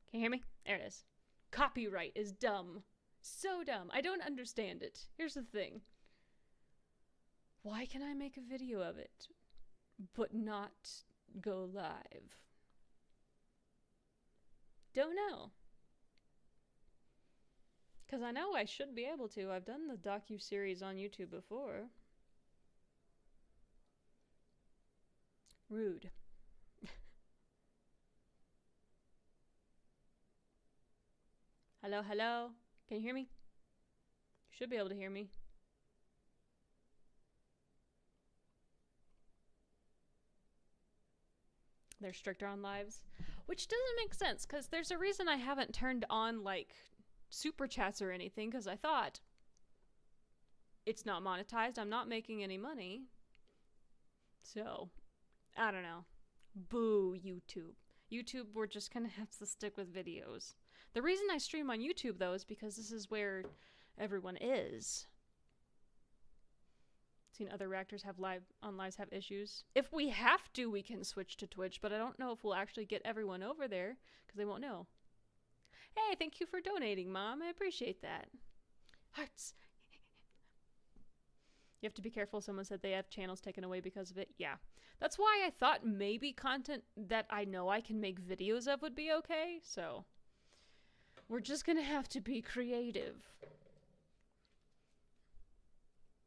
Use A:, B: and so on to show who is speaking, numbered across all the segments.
A: Can you hear me? There it is. Copyright is dumb. So dumb. I don't understand it. Here's the thing. Why can I make a video of it, but not go live? Don't know. Because I know I should be able to. I've done the docu-series on YouTube before. Rude. Hello, hello? Can you hear me? You should be able to hear me. They're stricter on lives. Which doesn't make sense, because there's a reason I haven't turned on, like, super chats or anything, because I thought, it's not monetized, I'm not making any money. So, I don't know. Boo, YouTube. YouTube, we're just gonna have to stick with videos. The reason I stream on YouTube, though, is because this is where everyone is. Seen other reactors have lives have issues. If we have to, we can switch to Twitch, but I don't know if we'll actually get everyone over there, because they won't know. Hey, thank you for donating, Mom. I appreciate that. Hearts. You have to be careful. Someone said they have channels taken away because of it. Yeah. That's why I thought maybe content that I know I can make videos of would be okay. So, we're just gonna have to be creative.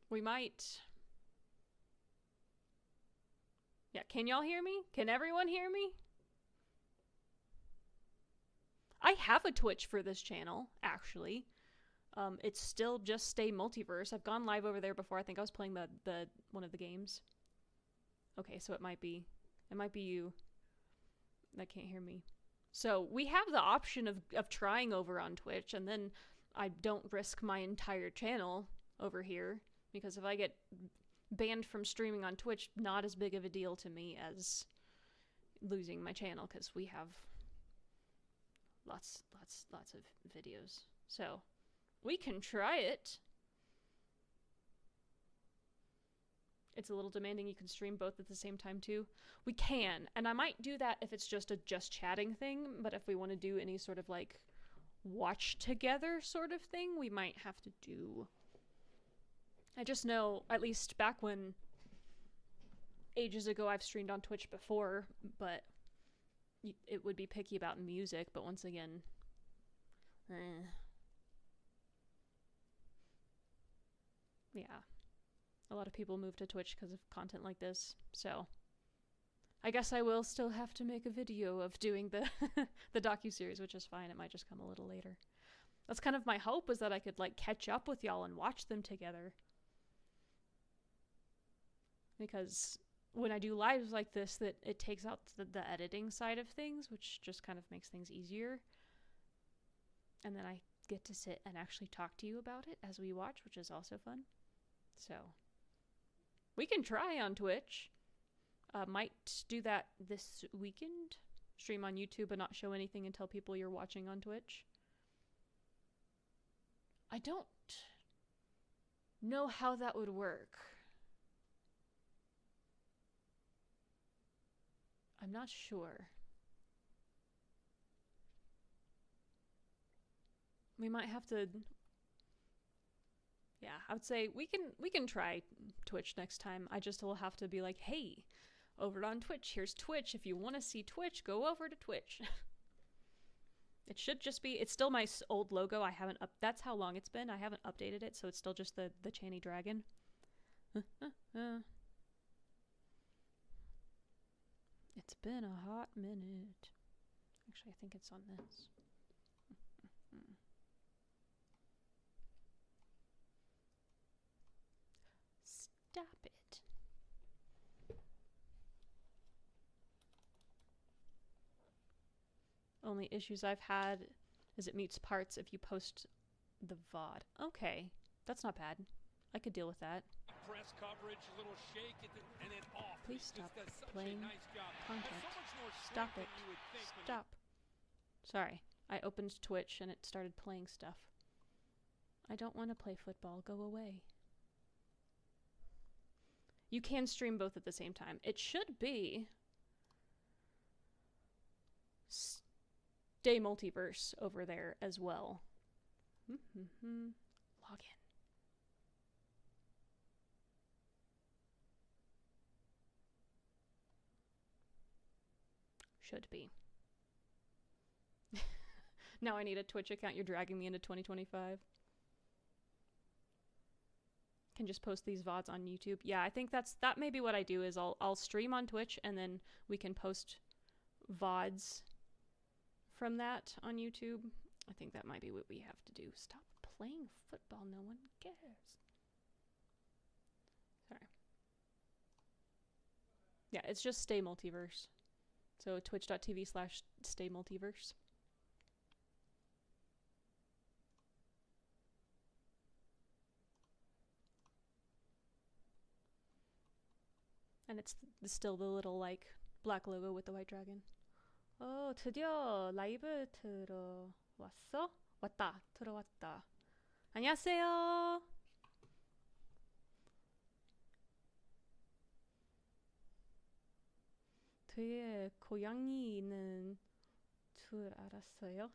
A: We might... Yeah, can y'all hear me? Can everyone hear me? I have a Twitch for this channel, actually. It's still just Stay Multiverse. I've gone live over there before. I think I was playing the one of the games. Okay, so it might be you that can't hear me. So we have the option of trying over on Twitch, and then I don't risk my entire channel over here, because if I get banned from streaming on Twitch, not as big of a deal to me as losing my channel, because we have lots of videos. So we can try it. It's a little demanding. You can stream both at the same time too. We can, and I might do that if it's just a just chatting thing, but if we want to do any sort of like watch together sort of thing, we might have to do... I just know, at least back when ages ago I've streamed on Twitch before, but it would be picky about music, but once again, yeah. A lot of people move to Twitch because of content like this, so I guess I will still have to make a video of doing the the docu-series, which is fine. It might just come a little later. That's kind of my hope, is that I could like catch up with y'all and watch them together. Because when I do lives like this, that it takes out the editing side of things, which just kind of makes things easier. And then I get to sit and actually talk to you about it as we watch, which is also fun. So, we can try on Twitch. Might do that this weekend. Stream on YouTube and not show anything and tell people you're watching on Twitch. I don't know how that would work. I'm not sure. We might have to... Yeah, I would say we can try Twitch next time. I just will have to be like, hey, over on Twitch, here's Twitch. If you want to see Twitch, go over to Twitch. It should just be... It's still my old logo. I haven't that's how long it's been. I haven't updated it, so it's still just the Channy Dragon. It's been a hot minute. Actually, I think it's on this. Stop it. Only issues I've had is it mutes parts if you post the VOD. Okay, that's not bad. I could deal with that.
B: Press coverage, a little shake, and then off.
A: Please stop playing content. Stop it. Stop. Sorry. I opened Twitch and it started playing stuff. I don't want to play football. Go away. You can stream both at the same time. It should be Stay Multiverse over there as well. Log in. Should be. Now I need a Twitch account. You're dragging me into 2025. Can just post these VODs on YouTube. Yeah, I think that may be what I do is I'll stream on Twitch and then we can post VODs from that on YouTube. I think that might be what we have to do. Stop playing football. No one cares. Sorry. Yeah, it's just Stay Multiverse. So twitch.tv/Stay Multiverse. And it's still the little like black logo with the white dragon. 드디어 라이브 들어왔어? 들어왔다. 안녕하세요. 뒤에 고양이 있는 줄 알았어요?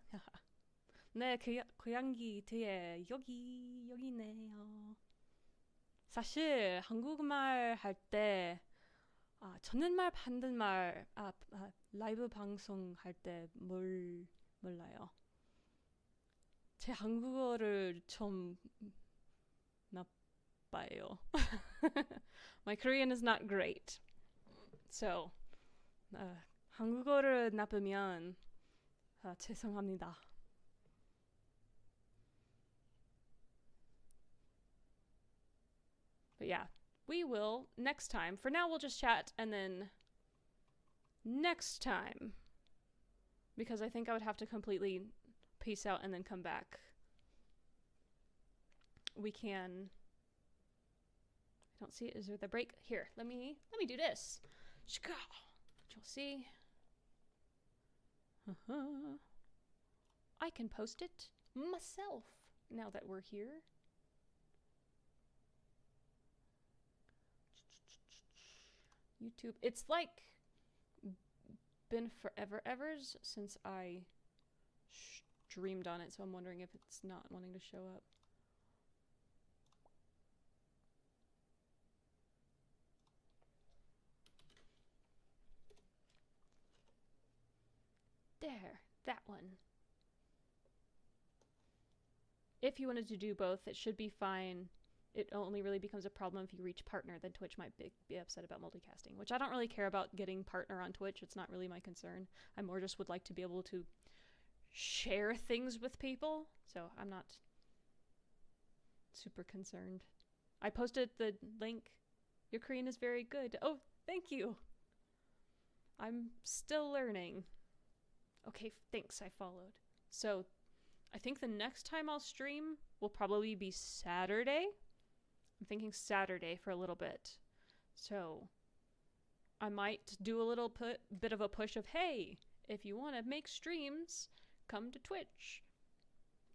A: 네, 고양이 뒤에 여기네요. 사실 한국말 할 때 전는말 반대말 라이브 방송 할 때 몰라요. 제 한국어를 좀 나빠요. My Korean is not great. So 한국어를 나쁘면 죄송합니다. But yeah, we will next time. For now, we'll just chat, and then next time, because I think I would have to completely peace out and then come back. We can. I don't see it. Is there the break? Here, let me do this. You'll see. I can post it myself now that we're here. YouTube. It's like been forever's since I streamed on it, so I'm wondering if it's not wanting to show up. There, that one. If you wanted to do both, it should be fine. It only really becomes a problem if you reach partner, then Twitch might be upset about multicasting, which I don't really care about getting partner on Twitch. It's not really my concern. I more just would like to be able to share things with people, so I'm not super concerned. I posted the link. Your Korean is very good. Oh, thank you. I'm still learning. Okay, thanks, I followed. So, I think the next time I'll stream will probably be Saturday. I'm thinking Saturday for a little bit. So I might do a little bit of a push of, hey, if you want to make streams, come to Twitch.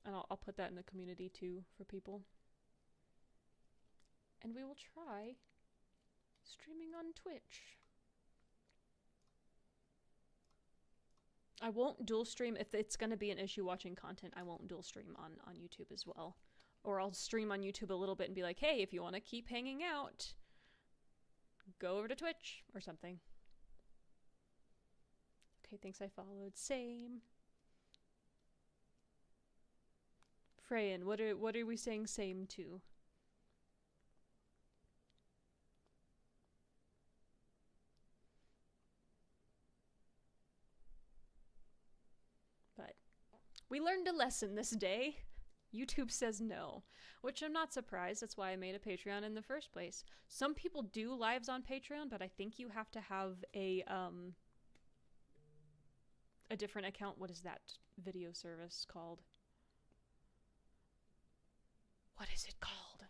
A: And I'll put that in the community too for people. And we will try streaming on Twitch. I won't dual stream. If it's going to be an issue watching content, I won't dual stream on YouTube as well. Or I'll stream on YouTube a little bit and be like, hey, if you want to keep hanging out, go over to Twitch or something. Okay, thanks, I followed. Same. Freyan, what are we saying same to? But we learned a lesson this day. YouTube says no, which I'm not surprised. That's why I made a Patreon in the first place. Some people do lives on Patreon, but I think you have to have a different account. What is that video service called? What is it called?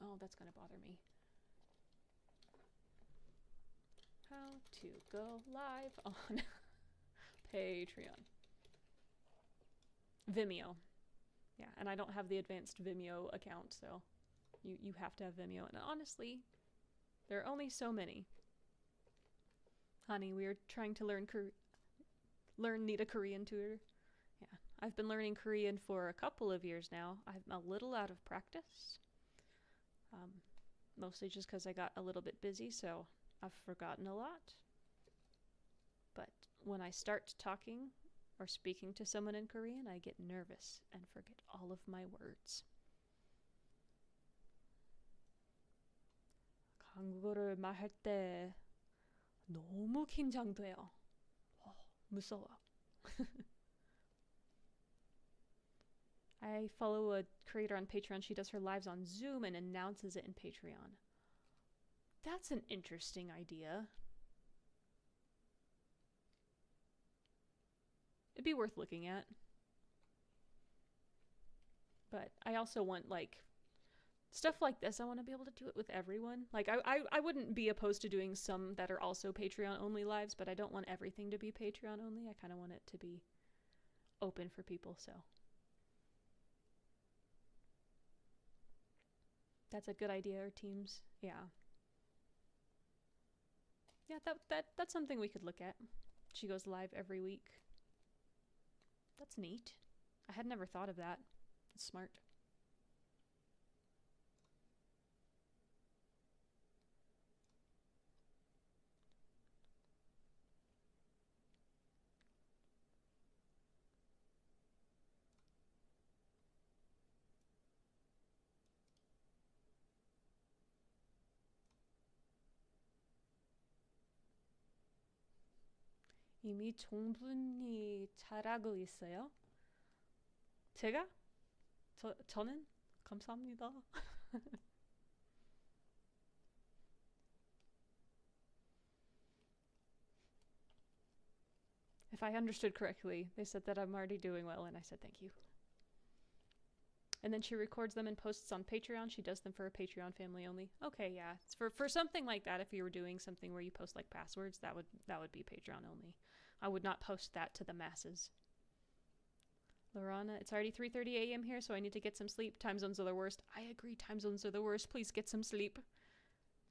A: Oh, that's gonna bother me. How to go live on Patreon. Vimeo. Yeah, and I don't have the advanced Vimeo account, so you have to have Vimeo. And honestly, there are only so many. Honey, we are trying to need a Korean tutor. I've been learning Korean for a couple of years now. I'm a little out of practice. Mostly just because I got a little bit busy, so I've forgotten a lot. But when I start talking or speaking to someone in Korean, I get nervous and forget all of my words. 한국어를 말할 때 너무 긴장돼요. 무서워. I follow a creator on Patreon. She does her lives on Zoom and announces it in Patreon. That's an interesting idea. It'd be worth looking at. But I also want, like, stuff like this. I want to be able to do it with everyone. Like, I wouldn't be opposed to doing some that are also Patreon-only lives, but I don't want everything to be Patreon-only. I kind of want it to be open for people, so. That's a good idea, or teams. Yeah. Yeah, that's something we could look at. She goes live every week. That's neat. I had never thought of that. That's smart. 이미 충분히 잘하고 있어요. 제가? 저는? 감사합니다. If I understood correctly, they said that I'm already doing well, and I said thank you. And then she records them and posts on Patreon. She does them for a Patreon family only. Okay, yeah. It's for something like that, if you were doing something where you post like passwords, that would be Patreon only. I would not post that to the masses. Lorana, it's already 3:30 a.m. here, so I need to get some sleep. Time zones are the worst. I agree, time zones are the worst. Please get some sleep.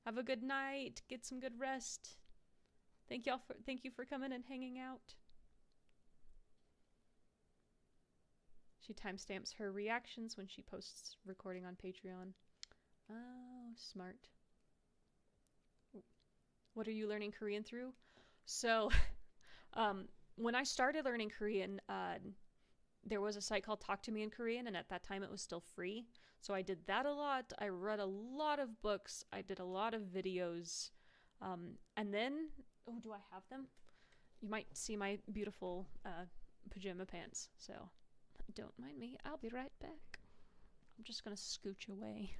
A: Have a good night. Get some good rest. Thank you for coming and hanging out. She timestamps her reactions when she posts recording on Patreon. Oh, smart. What are you learning Korean through? So, when I started learning Korean, there was a site called Talk to Me in Korean, and at that time it was still free. So I did that a lot. I read a lot of books. I did a lot of videos. And then, oh, do I have them? You might see my beautiful pajama pants, so don't mind me. I'll be right back. I'm just gonna scooch away.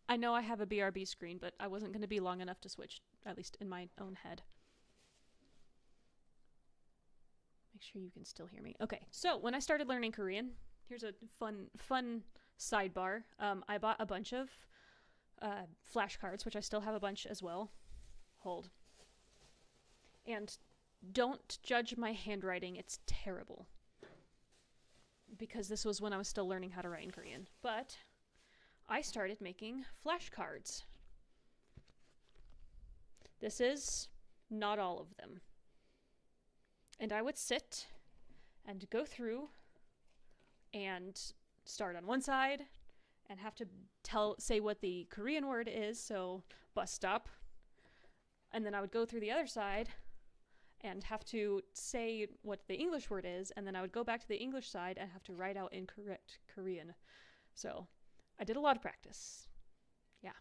A: I know I have a BRB screen, but I wasn't going to be long enough to switch, at least in my own head. Make sure you can still hear me. Okay, so when I started learning Korean, here's a fun sidebar. I bought a bunch of flashcards, which I still have a bunch as well. Hold. And don't judge my handwriting, it's terrible. Because this was when I was still learning how to write in Korean. But I started making flashcards. This is not all of them. And I would sit and go through and start on one side and have to say what the Korean word is, so bus stop. And then I would go through the other side and have to say what the English word is, and then I would go back to the English side and have to write out incorrect Korean. So I did a lot of practice. Yeah.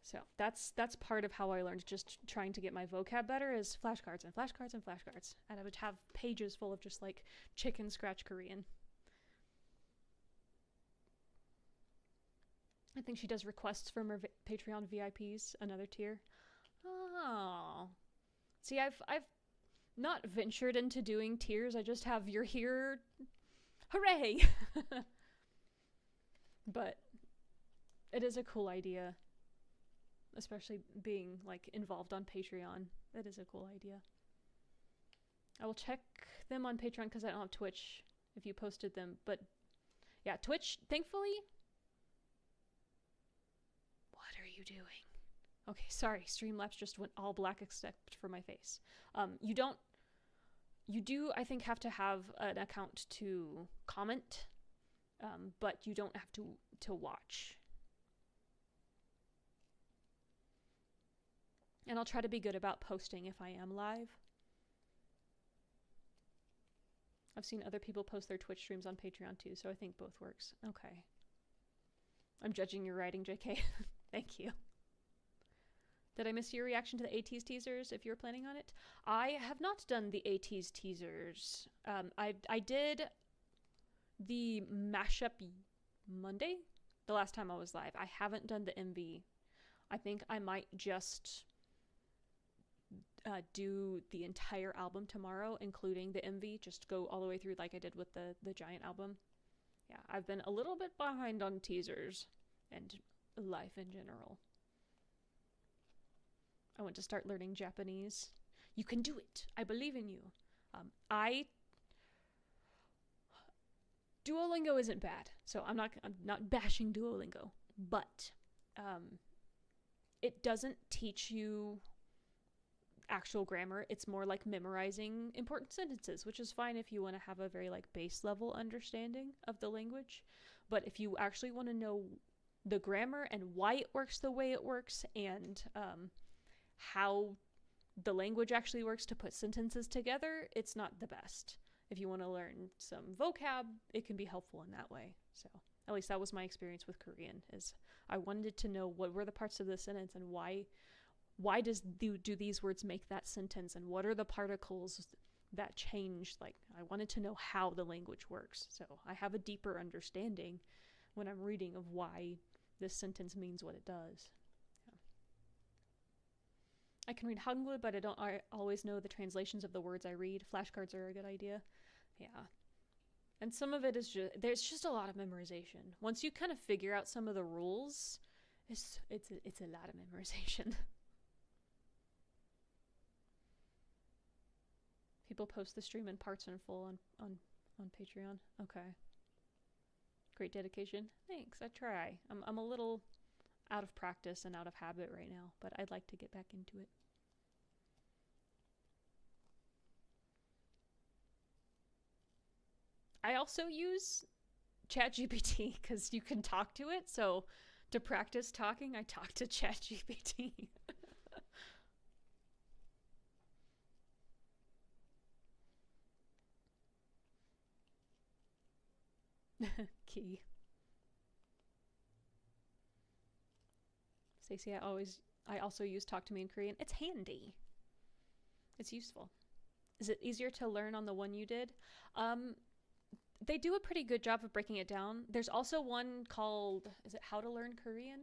A: So that's part of how I learned, just trying to get my vocab better, is flashcards and flashcards and flashcards. And I would have pages full of just like chicken scratch Korean. I think she does requests from her Patreon VIPs, another tier. Oh. See, I've not ventured into doing tiers. I just have you're here. Hooray! But it is a cool idea. especially being like involved on Patreon. That is a cool idea. I will check them on Patreon because I don't have Twitch if you posted them. But yeah, Twitch, thankfully. What are you doing? Okay, sorry. Streamlabs just went all black except for my face. You do, I think, have to have an account to comment, but you don't have to watch. And I'll try to be good about posting if I am live. I've seen other people post their Twitch streams on Patreon too, so I think both works. Okay. I'm judging your writing, JK. Thank you. Did I miss your reaction to the ATEEZ teasers if you're planning on it? I have not done the ATEEZ teasers. I did the mashup Monday, the last time I was live. I haven't done the MV. I think I might just do the entire album tomorrow, including the MV, just go all the way through like I did with the Giant album. Yeah, I've been a little bit behind on teasers and life in general. I want to start learning Japanese. You can do it. I believe in you. Duolingo isn't bad, so I'm not bashing Duolingo, but it doesn't teach you actual grammar. It's more like memorizing important sentences, which is fine if you want to have a very like base level understanding of the language. But if you actually want to know the grammar and why it works the way it works, and how the language actually works to put sentences together, it's not the best. If you want to learn some vocab, it can be helpful in that way. So at least that was my experience with Korean, is I wanted to know what were the parts of the sentence and why do these words make that sentence, and what are the particles that change. Like, I wanted to know how the language works, so I have a deeper understanding when I'm reading of why this sentence means what it does. Yeah. I can read Hangul, but I always know the translations of the words I read. Flashcards are a good idea. Yeah. And some of it is there's just a lot of memorization. Once you kind of figure out some of the rules, it's a lot of memorization. People post the stream in parts and full on Patreon. Okay. Great dedication. Thanks. I try. I'm a little out of practice and out of habit right now, but I'd like to get back into it. I also use ChatGPT because you can talk to it. So to practice talking, I talk to ChatGPT. Key. Stacey, I also use Talk to Me in Korean. It's handy. It's useful. Is it easier to learn on the one you did? They do a pretty good job of breaking it down. There's also one called, is it How to Learn Korean?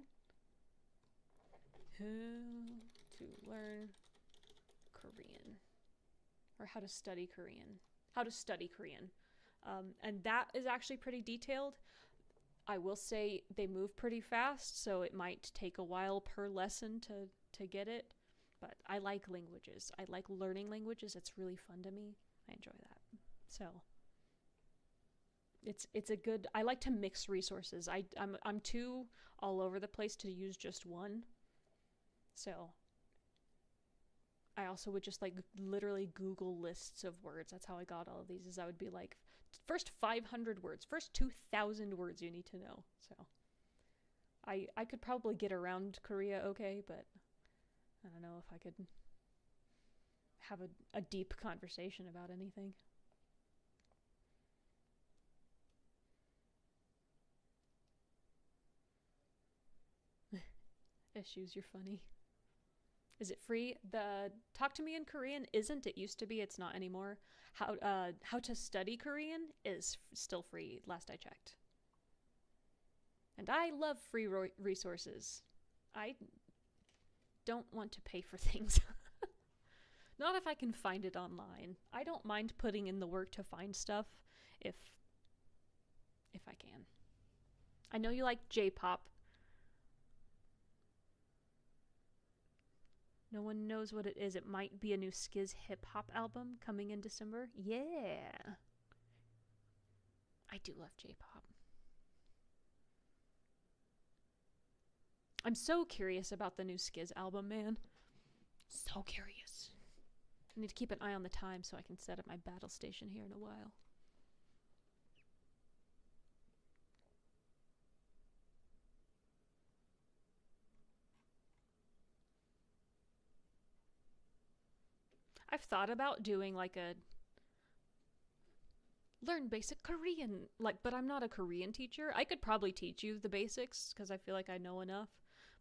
A: How to Learn Korean. Or How to Study Korean. How to Study Korean. And that is actually pretty detailed. I will say they move pretty fast, so it might take a while per lesson to get it. But I like languages. I like learning languages. It's really fun to me. I enjoy that. So it's a good. I like to mix resources. I'm too all over the place to use just one. So I also would just like literally Google lists of words. That's how I got all of these. Is I would be like, first 500 words, first 2,000 words you need to know. So I could probably get around Korea okay, but I don't know if I could have a deep conversation about anything. Issues, you're funny. Is it free? The Talk to Me in Korean isn't. It used to be. It's not anymore. How to Study Korean is still free, last I checked. And I love free resources. I don't want to pay for things. Not if I can find it online. I don't mind putting in the work to find stuff if I can. I know you like J-pop. No one knows what it is. It might be a new Skiz hip hop album coming in December. Yeah. I do love J-pop. I'm so curious about the new Skiz album, man. So curious. I need to keep an eye on the time so I can set up my battle station here in a while. I've thought about doing like a learn basic Korean, like, but I'm not a Korean teacher. I could probably teach you the basics because I feel like I know enough,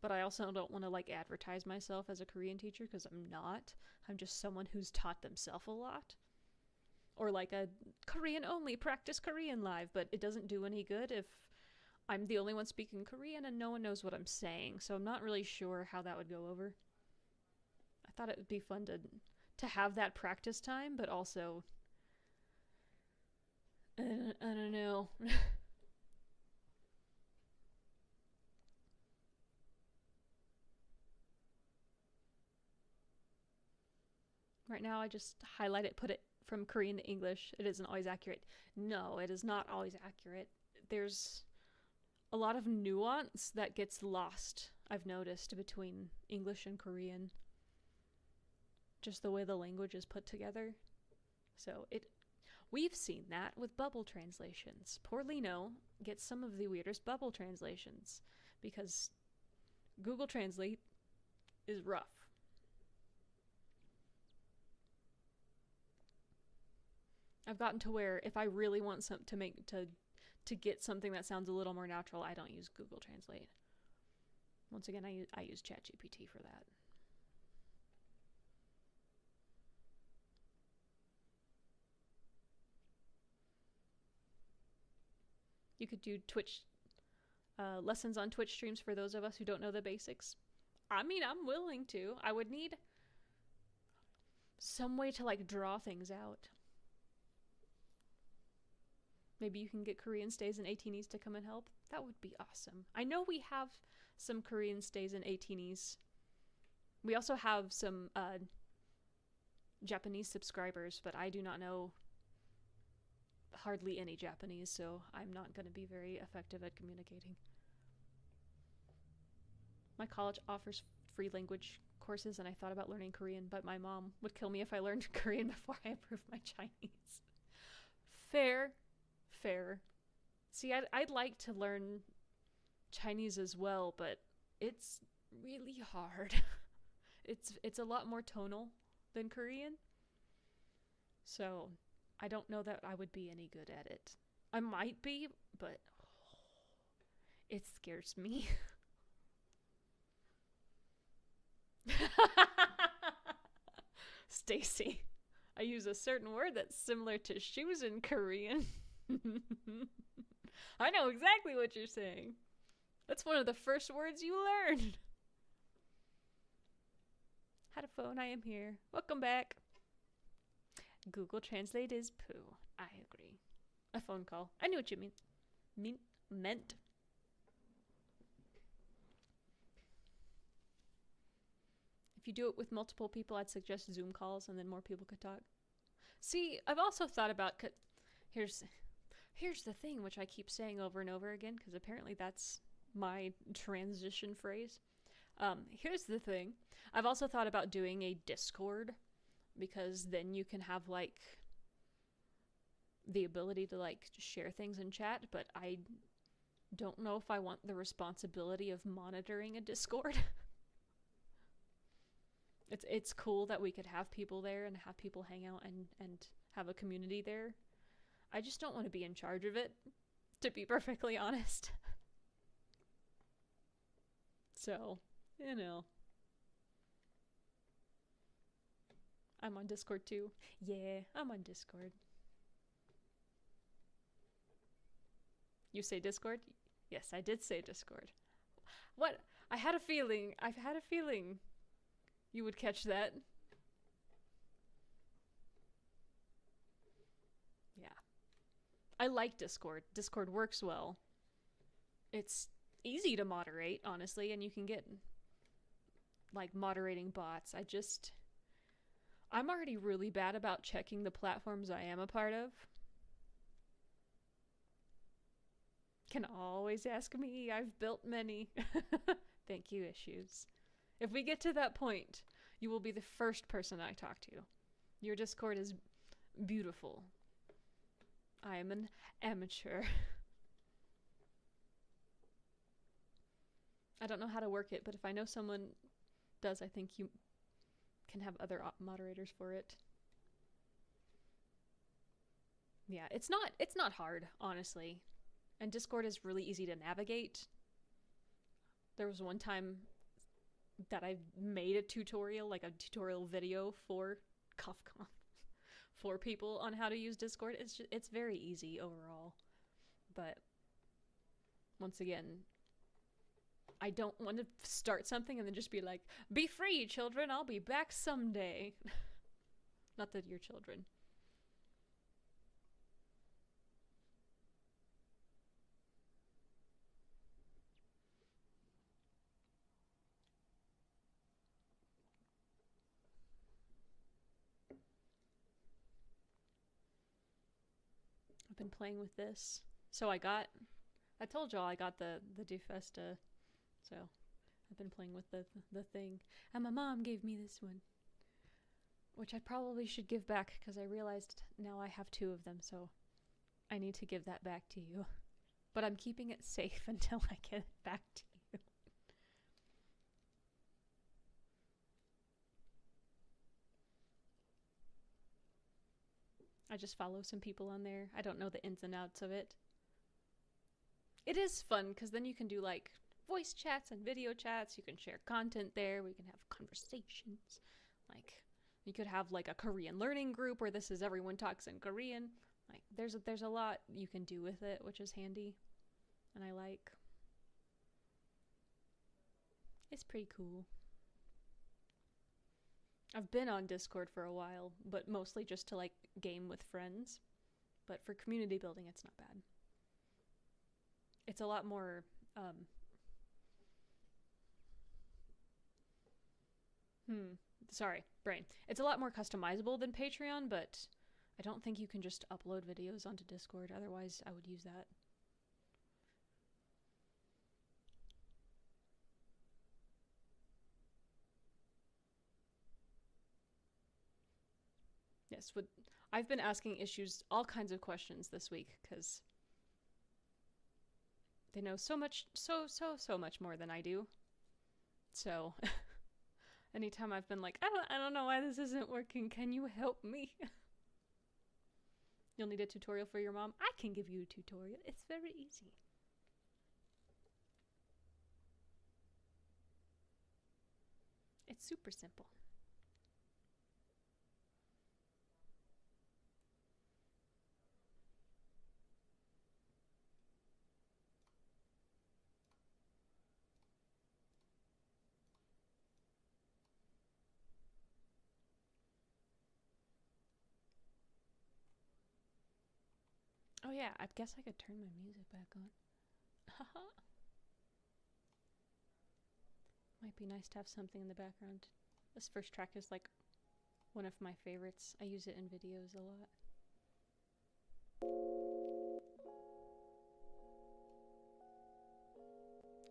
A: but I also don't want to like advertise myself as a Korean teacher because I'm not. I'm just someone who's taught themselves a lot. Or like a Korean only practice Korean live, but it doesn't do any good if I'm the only one speaking Korean and no one knows what I'm saying. So I'm not really sure how that would go over. I thought it would be fun to have that practice time, but also I don't know. Right now I just highlight it, put it from Korean to English. It isn't always accurate. No, it is not always accurate. There's a lot of nuance that gets lost, I've noticed, between English and Korean. Just the way the language is put together. So we've seen that with bubble translations. Poor Lino gets some of the weirdest bubble translations because Google Translate is rough. I've gotten to where if I really want to get something that sounds a little more natural, I don't use Google Translate. Once again, I use ChatGPT for that. You could do Twitch lessons on Twitch streams for those of us who don't know the basics. I mean, I'm willing to. I would need some way to like draw things out. Maybe you can get Korean stays and 18Es to come and help. That would be awesome. I know we have some Korean stays and 18Es. We also have some Japanese subscribers, but I do not know hardly any Japanese, so I'm not going to be very effective at communicating. My college offers free language courses, and I thought about learning Korean, but my mom would kill me if I learned Korean before I improved my Chinese. Fair. See, I'd like to learn Chinese as well, but it's really hard. It's a lot more tonal than Korean. So I don't know that I would be any good at it. I might be, but it scares me. Stacy, I use a certain word that's similar to shoes in Korean. I know exactly what you're saying. That's one of the first words you learn. Had a phone, I am here. Welcome back. Google Translate is poo. I agree. A phone call. I knew what you meant. If you do it with multiple people, I'd suggest Zoom calls and then more people could talk. See, I've also thought about... Here's the thing, which I keep saying over and over again, because apparently that's my transition phrase. Here's the thing. I've also thought about doing a Discord, because then you can have, like, the ability to, like, share things in chat, but I don't know if I want the responsibility of monitoring a Discord. It's cool that we could have people there and have people hang out and have a community there. I just don't want to be in charge of it, to be perfectly honest. So, you know. I'm on Discord too. Yeah, I'm on Discord. You say Discord? Yes, I did say Discord. What? I've had a feeling you would catch that. Yeah. I like Discord. Discord works well. It's easy to moderate, honestly, and you can get like moderating bots. I'm already really bad about checking the platforms I am a part of. Can always ask me. I've built many. Thank you, Issues. If we get to that point, you will be the first person I talk to. Your Discord is beautiful. I am an amateur. I don't know how to work it, but if I know someone does, I think you can have other moderators for it. Yeah, it's not hard, honestly. And Discord is really easy to navigate. There was one time that I made a tutorial, like a tutorial video for CuffConf for people on how to use Discord. It's very easy overall. But once again, I don't want to start something and then just be like, be free, children, I'll be back someday. Not that you're children. I've been playing with this. So I told y'all I got the Dufesta. So I've been playing with the thing. And my mom gave me this one, which I probably should give back because I realized now I have 2 of them, so I need to give that back to you. But I'm keeping it safe until I get it back to you. I just follow some people on there. I don't know the ins and outs of it. It is fun because then you can do like voice chats and video chats. You can share content there. We can have conversations. Like you could have like a Korean learning group where this is everyone talks in Korean. Like there's a lot you can do with it, which is handy. And I like. It's pretty cool. I've been on Discord for a while, but mostly just to like game with friends. But for community building, it's not bad. It's a lot more sorry, brain. It's a lot more customizable than Patreon, but I don't think you can just upload videos onto Discord. Otherwise, I would use that. Yes, I've been asking Issues all kinds of questions this week because they know so much more than I do. So anytime I've been like, I don't know why this isn't working, can you help me? You'll need a tutorial for your mom? I can give you a tutorial. It's very easy. It's super simple. Oh yeah, I guess I could turn my music back on. Haha. Might be nice to have something in the background. This first track is like one of my favorites. I use it in videos a lot.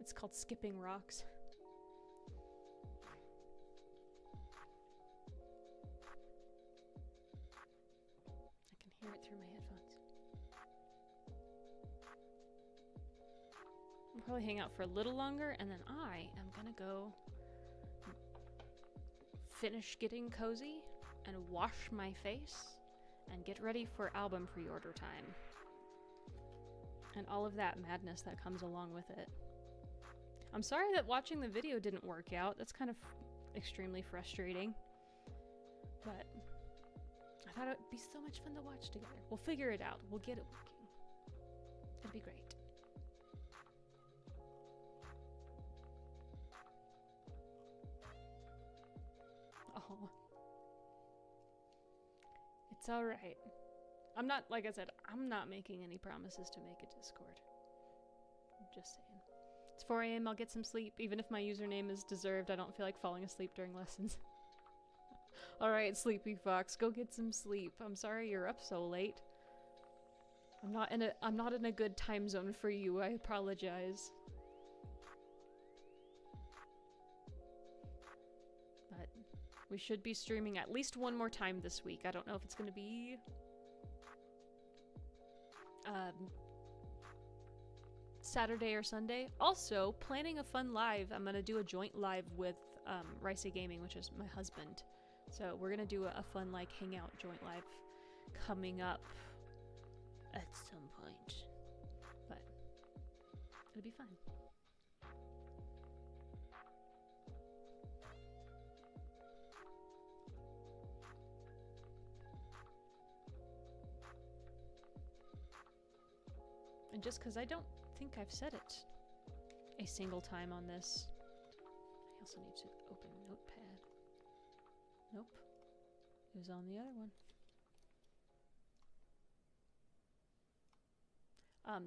A: It's called Skipping Rocks. I can hear it through my headphones. I'll probably hang out for a little longer and then I am gonna go finish getting cozy and wash my face and get ready for album pre-order time. And all of that madness that comes along with it. I'm sorry that watching the video didn't work out. That's kind of extremely frustrating. But I thought it would be so much fun to watch together. We'll figure it out. We'll get it working. It'll be great. Oh. It's alright. I'm not, like I said, I'm not making any promises to make a Discord. I'm just saying. It's 4 a.m. I'll get some sleep. Even if my username is deserved, I don't feel like falling asleep during lessons. Alright, Sleepy Fox, go get some sleep. I'm sorry you're up so late. I'm not in a good time zone for you. I apologize. But we should be streaming at least one more time this week. I don't know if it's going to be Saturday or Sunday. Also, planning a fun live. I'm going to do a joint live with Ricey Gaming, which is my husband. So we're going to do a fun like hangout joint live coming up at some point. But it'll be fun. And just because I don't think I've said it a single time on this, I also need to open Notepad. Nope. It was on the other one.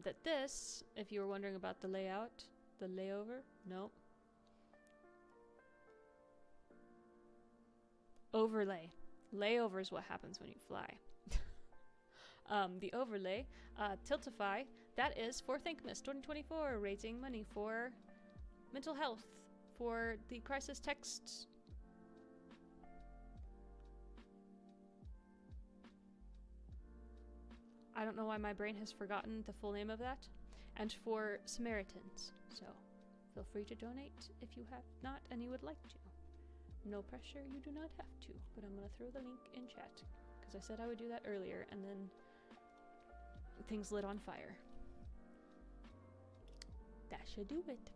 A: That this, if you were wondering about the layout, the layover, nope. Overlay. Layover is what happens when you fly. The overlay, Tiltify, that is for Thinkmas 2024, raising money for mental health, for the crisis texts. I don't know why my brain has forgotten the full name of that. And for Samaritans. So feel free to donate if you have not and you would like to. No pressure, you do not have to. But I'm going to throw the link in chat. Because I said I would do that earlier and then things lit on fire. That should do it.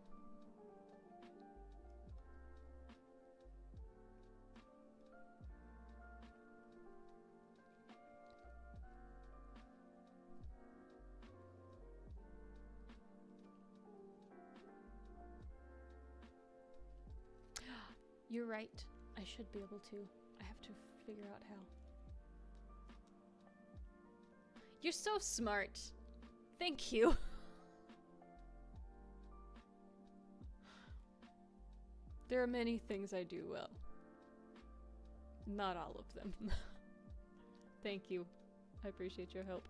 A: You're right. I should be able to. I have to figure out how. You're so smart. Thank you. There are many things I do well. Not all of them. Thank you. I appreciate your help.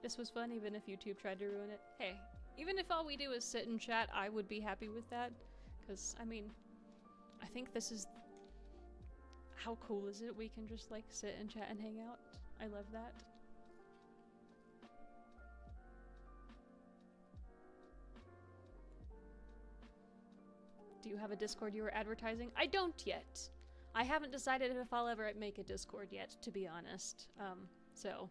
A: This was fun, even if YouTube tried to ruin it. Hey, even if all we do is sit and chat, I would be happy with that. Because, I mean, I think this is... How cool is it we can just, like, sit and chat and hang out? I love that. Do you have a Discord you were advertising? I don't yet. I haven't decided if I'll ever make a Discord yet, to be honest. So...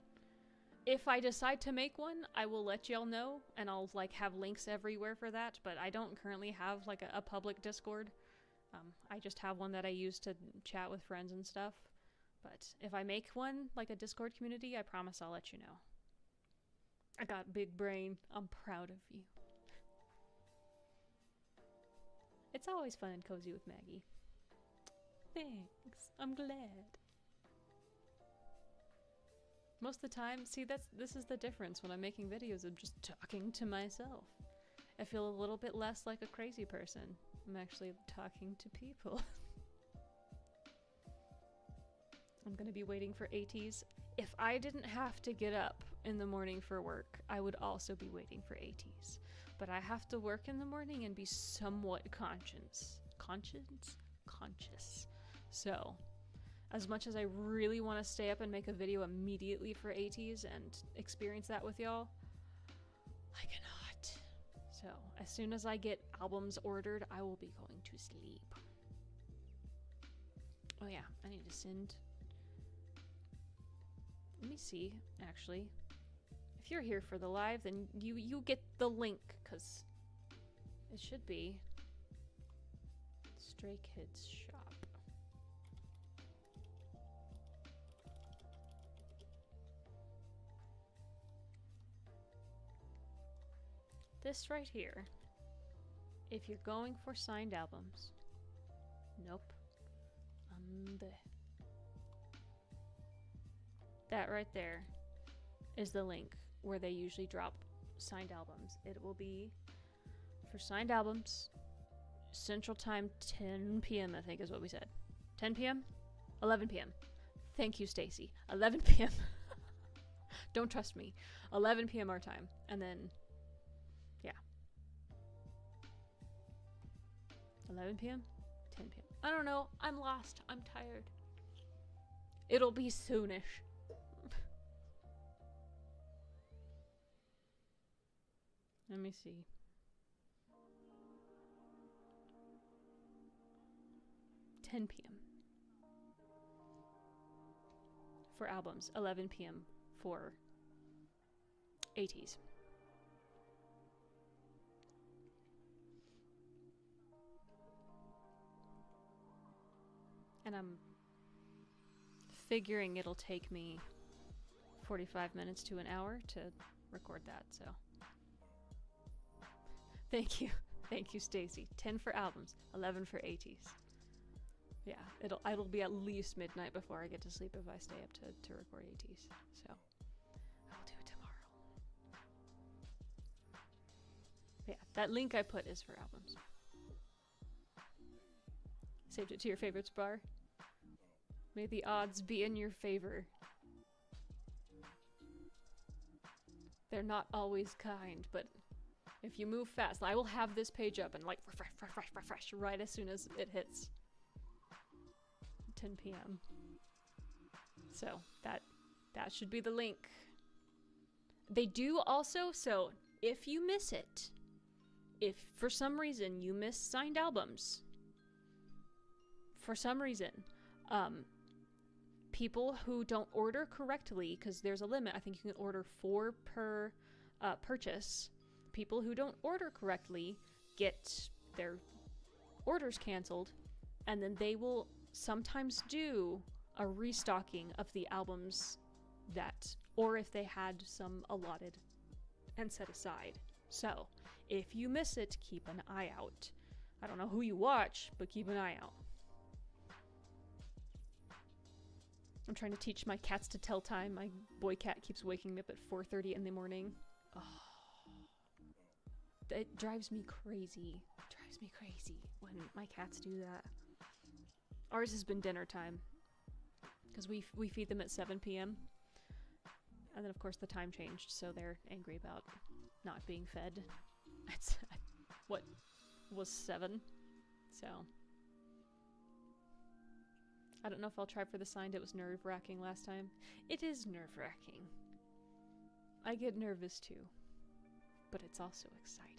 A: If I decide to make one, I will let y'all know, and I'll, like, have links everywhere for that, but I don't currently have, like, a public Discord. I just have one that I use to chat with friends and stuff. But if I make one, like a Discord community, I promise I'll let you know. I got big brain. I'm proud of you. It's always fun and cozy with Maggie. Thanks. I'm glad. Most of the time, see, this is the difference when I'm making videos. I'm just talking to myself. I feel a little bit less like a crazy person. I'm actually talking to people. I'm gonna be waiting for ATs. If I didn't have to get up in the morning for work, I would also be waiting for ATs. But I have to work in the morning and be somewhat conscious. So... As much as I really want to stay up and make a video immediately for ATs and experience that with y'all, I cannot. So, as soon as I get albums ordered, I will be going to sleep. Oh yeah, I need to send... Let me see, actually. If you're here for the live, then you get the link, because it should be Stray Kids Shop. This right here, if you're going for signed albums, nope, that right there is the link where they usually drop signed albums. It will be for signed albums, Central Time, 10 p.m. I think is what we said. 10 p.m. 11 p.m. Thank you, Stacy. 11 p.m. Don't trust me. 11 p.m. our time. And then, yeah. 11 p.m. 10 p.m. I don't know. I'm lost. I'm tired. It'll be soonish. Let me see. $10 p.m. for albums. 11 p.m. for ATs. And I'm figuring it'll take me 45 minutes to an hour to record that, so. Thank you. Thank you, Stacy. 10 for albums, 11 for ATs. Yeah, it'll be at least midnight before I get to sleep if I stay up to record ATs. So I'll do it tomorrow. Yeah, that link I put is for albums. Saved it to your favorites bar. May the odds be in your favor. They're not always kind, but if you move fast, I will have this page up and like refresh right as soon as it hits 10 p.m. So that should be the link. They do also, so if you miss it, if for some reason you miss signed albums, for some reason, people who don't order correctly, because there's a limit, I think you can order 4 per purchase. People who don't order correctly get their orders canceled, and then they will sometimes do a restocking of the albums that, or if they had some allotted and set aside. So, if you miss it, keep an eye out. I don't know who you watch, but keep an eye out. I'm trying to teach my cats to tell time. My boy cat keeps waking me up at 4:30 in the morning. Oh. It drives me crazy. It drives me crazy when my cats do that. Ours has been dinner time. Because we feed them at 7 p.m. And then, of course, the time changed, so they're angry about not being fed. It's, what was 7? So I don't know if I'll try for the signed. It was nerve-wracking last time. It is nerve-wracking. I get nervous too. But it's also exciting.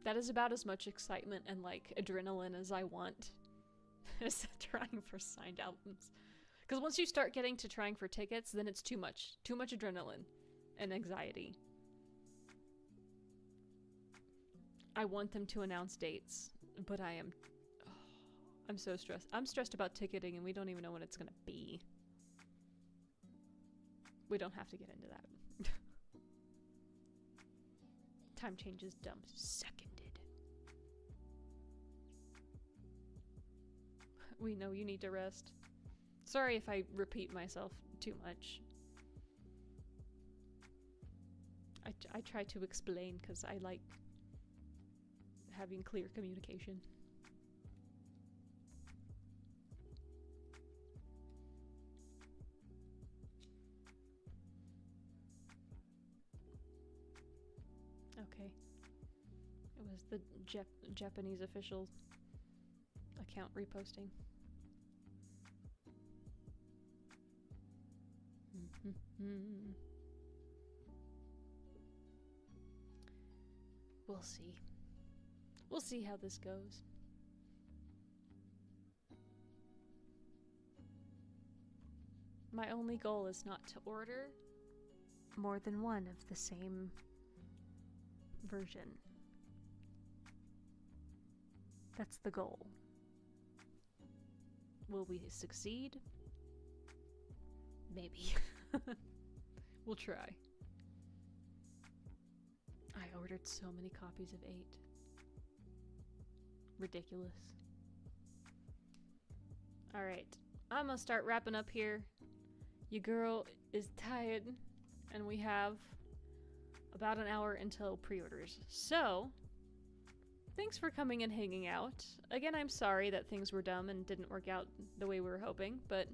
A: That is about as much excitement and like adrenaline as I want as trying for signed albums. Because once you start getting to trying for tickets, then it's too much. Too much adrenaline and anxiety. I want them to announce dates, but I'm so stressed. I'm stressed about ticketing and we don't even know when it's gonna be. We don't have to get into that. Time changes dumb. Seconded. We know you need to rest. Sorry if I repeat myself too much. I try to explain because I like having clear communication. Okay. It was the Japanese official account reposting. We'll see. We'll see how this goes. My only goal is not to order more than one of the same version. That's the goal. Will we succeed? Maybe. We'll try. I ordered so many copies of 8. Ridiculous. Alright, I'm gonna start wrapping up here. Your girl is tired, and we have about an hour until pre-orders. So, thanks for coming and hanging out. Again, I'm sorry that things were dumb and didn't work out the way we were hoping, but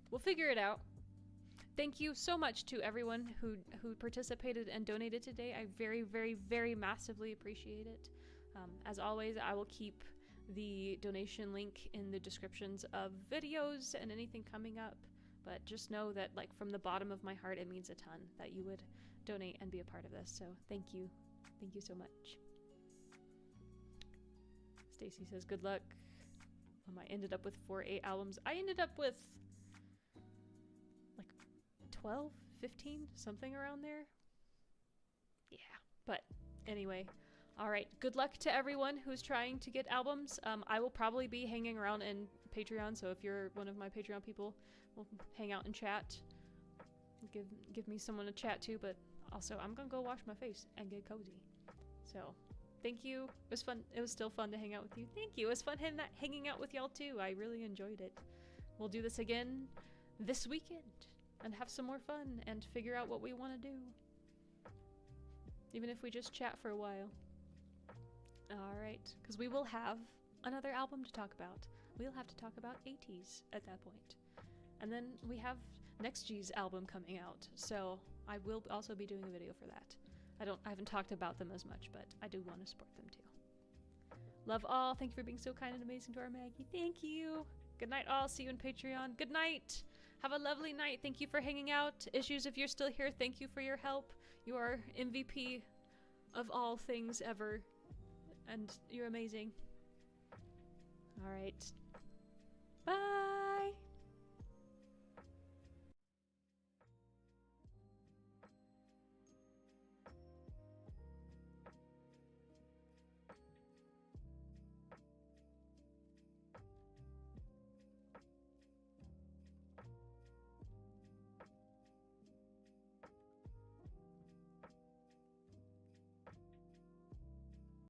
A: we'll figure it out. Thank you so much to everyone who participated and donated today. I very, very, very massively appreciate it. As always, I will keep the donation link in the descriptions of videos and anything coming up. But just know that, like, from the bottom of my heart, it means a ton that you would donate and be a part of this. So thank you. Thank you so much. Stacy says, good luck. I ended up with 4 albums. I ended up with like 12, 15, something around there. Yeah, but anyway. All right, good luck to everyone who's trying to get albums. I will probably be hanging around in Patreon, so if you're one of my Patreon people, we'll hang out and chat. Give me someone to chat to, but also I'm gonna go wash my face and get cozy. So, thank you. It was fun. It was still fun to hang out with you. Thank you. It was fun hanging out with y'all too. I really enjoyed it. We'll do this again this weekend and have some more fun and figure out what we want to do. Even if we just chat for a while. Alright, because we will have another album to talk about. We'll have to talk about 80s at that point. And then we have Next G's album coming out, so I will also be doing a video for that. I haven't talked about them as much, but I do want to support them too. Love all. Thank you for being so kind and amazing to our Maggie. Thank you. Good night all. See you in Patreon. Good night. Have a lovely night. Thank you for hanging out. Issues, if you're still here, thank you for your help. You are MVP of all things ever. And you're amazing. All right. Bye.